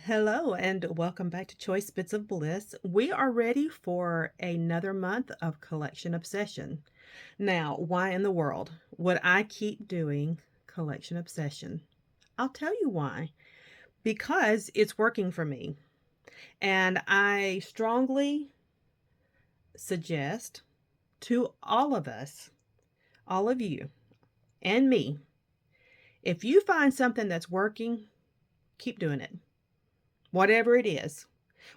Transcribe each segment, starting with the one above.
Hello and welcome back to Choice Bits of Bliss. We are ready for another month of Collection Obsession. Now, why in the world would I keep doing Collection Obsession? I'll tell you why. Because it's working for me. And I strongly suggest to all of us, all of you, and me, if you find something that's working, keep doing it. Whatever it is.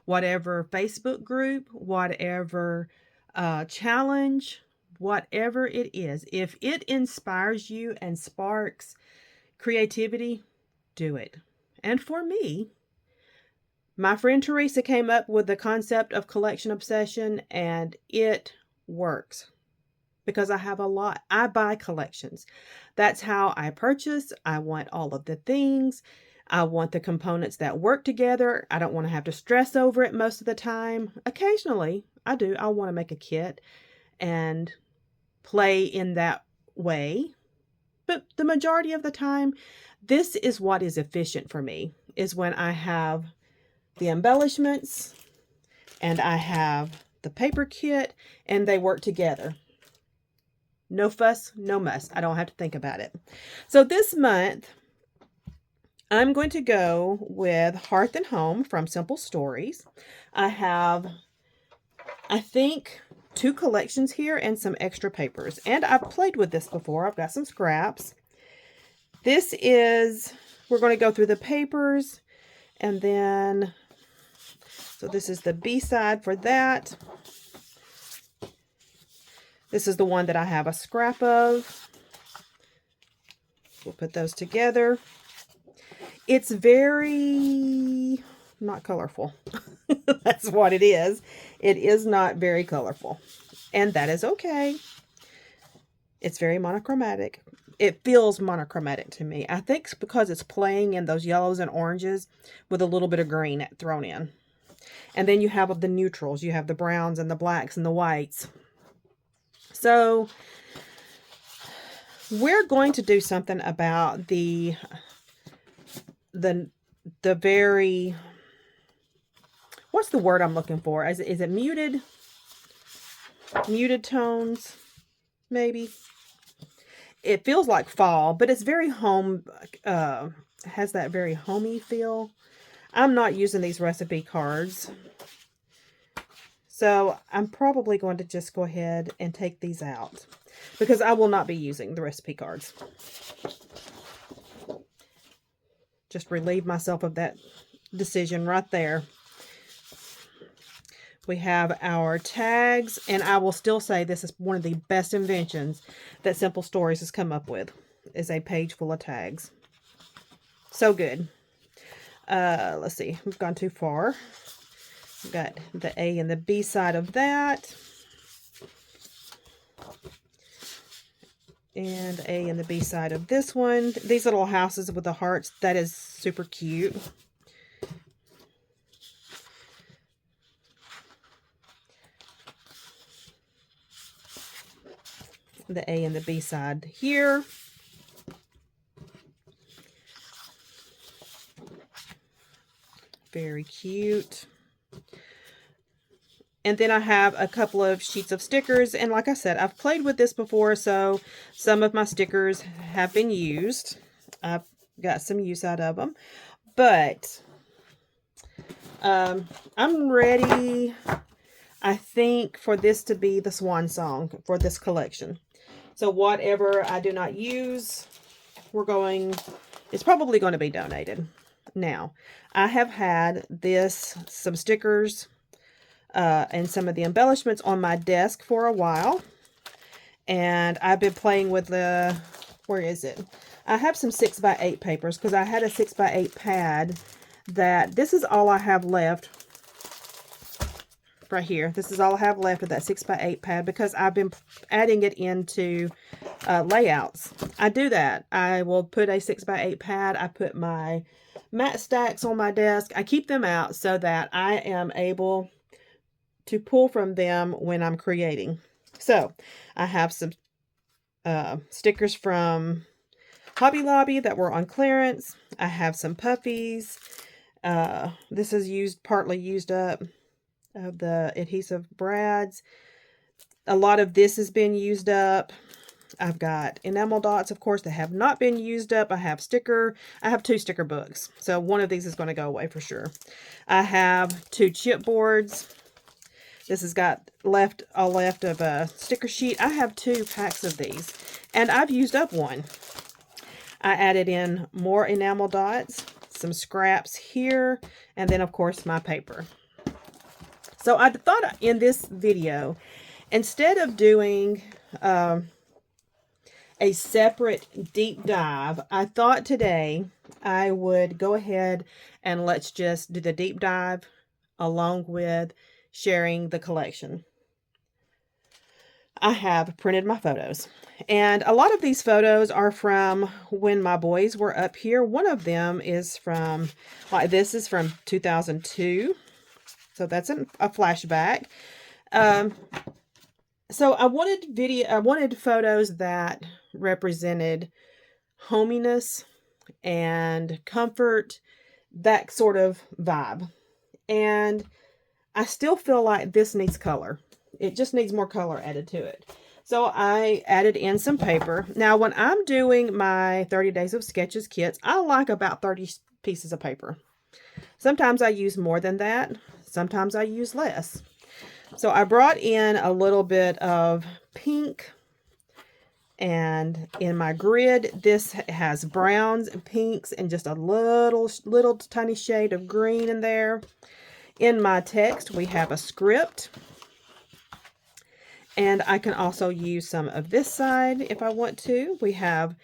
Whatever Facebook group, whatever challenge, whatever it is, if it inspires you and sparks creativity, do it. And for me, my friend Teresa came up with the concept of collection obsession, and it works because I have a lot. I buy collections. That's how I purchase. I want all of the things. I want the components that work together. I don't want to have to stress over it most of the time. Occasionally, I do. I want to make a kit and play in that way. But the majority of the time, this is what is efficient for me, is when I have the embellishments and I have the paper kit and they work together. No fuss, no muss. I don't have to think about it. So this month, I'm going to go with Hearth and Home from Simple Stories. I have, I think, 2 collections here and some extra papers. And I've played with this before. I've got some scraps. This is, we're going to go through the papers. And then, so this is the B-side for that. This is the one that I have a scrap of. We'll put those together. It's very not colorful. That's what it is. It is not very colorful. And that is okay. It's very monochromatic. It feels monochromatic to me. I think it's because it's playing in those yellows and oranges with a little bit of green thrown in. And then you have the neutrals. You have the browns and the blacks and the whites. So we're going to do something about the very, what's the word I'm looking for? Is it muted? Muted tones, maybe. It feels like fall, but it's very home, has that very homey feel. I'm not using these recipe cards. So I'm probably going to just go ahead and take these out because I will not be using the recipe cards. Just relieve myself of that decision right there. We have our tags, and I will still say this is one of the best inventions that Simple Stories has come up with, is a page full of tags. So good. Let's see, we've gone too far. We've got the A and the B side of that. And A and the B side of this one. These little houses with the hearts, that is super cute. The A and the B side here. Very cute. And then I have a couple of sheets of stickers. And like I said, I've played with this before, so some of my stickers have been used. I've got some use out of them. But I'm ready, I think, for this to be the swan song for this collection. So whatever I do not use, it's probably going to be donated. Now, I have had some stickers and some of the embellishments on my desk for a while. And I've been playing with where is it? I have some 6x8 papers because I had a 6x8 pad this is all I have left right here. This is all I have left of that 6x8 pad because I've been adding it into layouts. I do that. I will put a 6x8 pad. I put my mat stacks on my desk. I keep them out so that I am able to pull from them when I'm creating. So I have some stickers from Hobby Lobby that were on clearance. I have some puffies. This is partly used up of the adhesive brads. A lot of this has been used up. I've got enamel dots, of course, that have not been used up. I have 2 sticker books. So one of these is going to go away for sure. I have 2 chipboards. This has got all left of a sticker sheet. I have 2 packs of these, and I've used up one. I added in more enamel dots, some scraps here, and then, of course, my paper. So I thought in this video, instead of doing a separate deep dive, I thought today I would go ahead and let's just do the deep dive along with sharing the collection. I have printed my photos, and a lot of these photos are from when my boys were up here. One of them is from, like, this is from 2002, so that's a flashback. So I wanted photos that represented hominess and comfort, that sort of vibe. And I still feel like this needs color. It just needs more color added to it. So I added in some paper. Now, when I'm doing my 30 Days of Sketches kits, I like about 30 pieces of paper. Sometimes I use more than that. Sometimes I use less. So I brought in a little bit of pink, and in my grid, this has browns and pinks and just a little tiny shade of green in there. In my text, we have a script, and I can also use some of this side if I want to. We have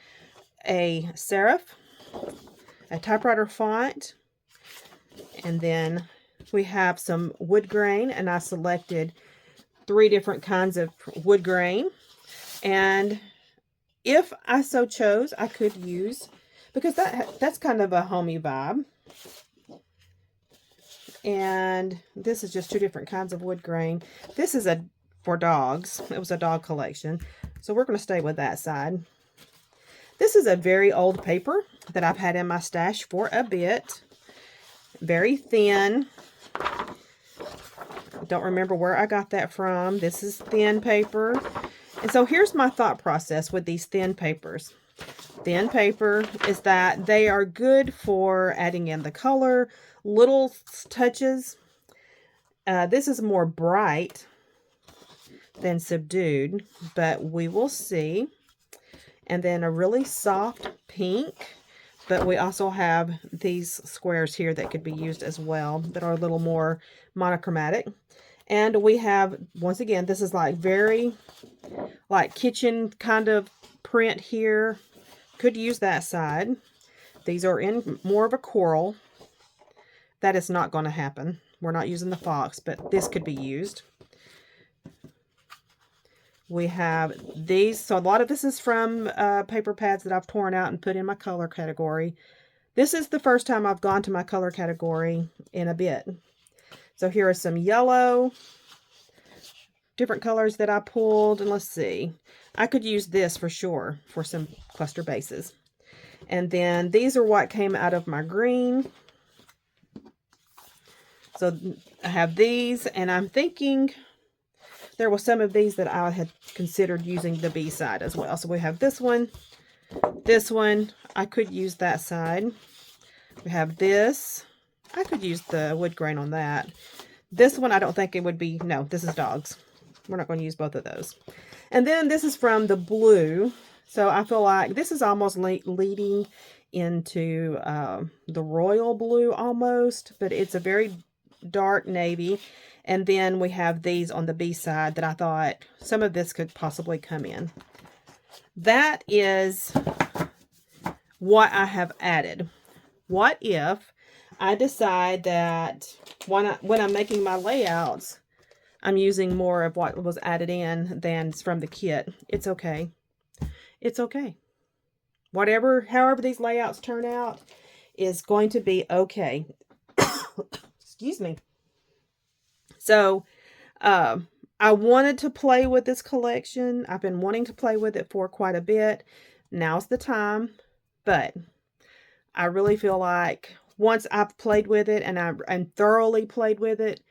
a serif, a typewriter font, and then we have some wood grain, and I selected 3 different kinds of wood grain. And if I so chose, I could use, because that's kind of a homey vibe. And this is just 2 different kinds of wood grain. This is for dogs. It was a dog collection, so we're going to stay with that side. This is a very old paper that I've had in my stash for a bit. Very thin. Don't remember where I got that from. This is thin paper. And so here's my thought process with these thin papers. Thin paper is that they are good for adding in the color, little touches. This is more bright than subdued, but we will see. And then a really soft pink, but we also have these squares here that could be used as well that are a little more monochromatic. And we have, once again, this is like very like kitchen kind of print here. Could use that side. These are in more of a coral. That is not going to happen. We're not using the fox, but this could be used. We have these. So a lot of this is from paper pads that I've torn out and put in my color category. This is the first time I've gone to my color category in a bit. So here are some yellow, different colors that I pulled. And let's see. I could use this for sure for some cluster bases. And then these are what came out of my green. So I have these, and I'm thinking there were some of these that I had considered using the B side as well. So we have this one. I could use that side. We have this. I could use the wood grain on that. This one, I don't think it would be. No, this is dogs. We're not going to use both of those. And then this is from the blue. So I feel like this is almost leading into the royal blue almost, but it's a very dark navy. And then we have these on the B side that I thought some of this could possibly come in. That is what I have added. What if I decide that when I'm making my layouts, I'm using more of what was added in than from the kit? It's okay. It's okay. However these layouts turn out is going to be okay. Excuse me. So, I wanted to play with this collection. I've been wanting to play with it for quite a bit. Now's the time. But I really feel like once I've played with it and thoroughly played with it,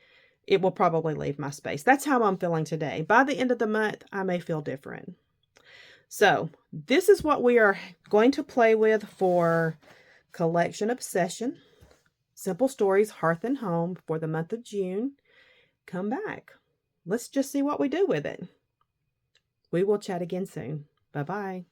it will probably leave my space. That's how I'm feeling today. By the end of the month, I may feel different. So this is what we are going to play with for Collection Obsession. Simple Stories, Hearth and Home for the month of June. Come back. Let's just see what we do with it. We will chat again soon. Bye-bye.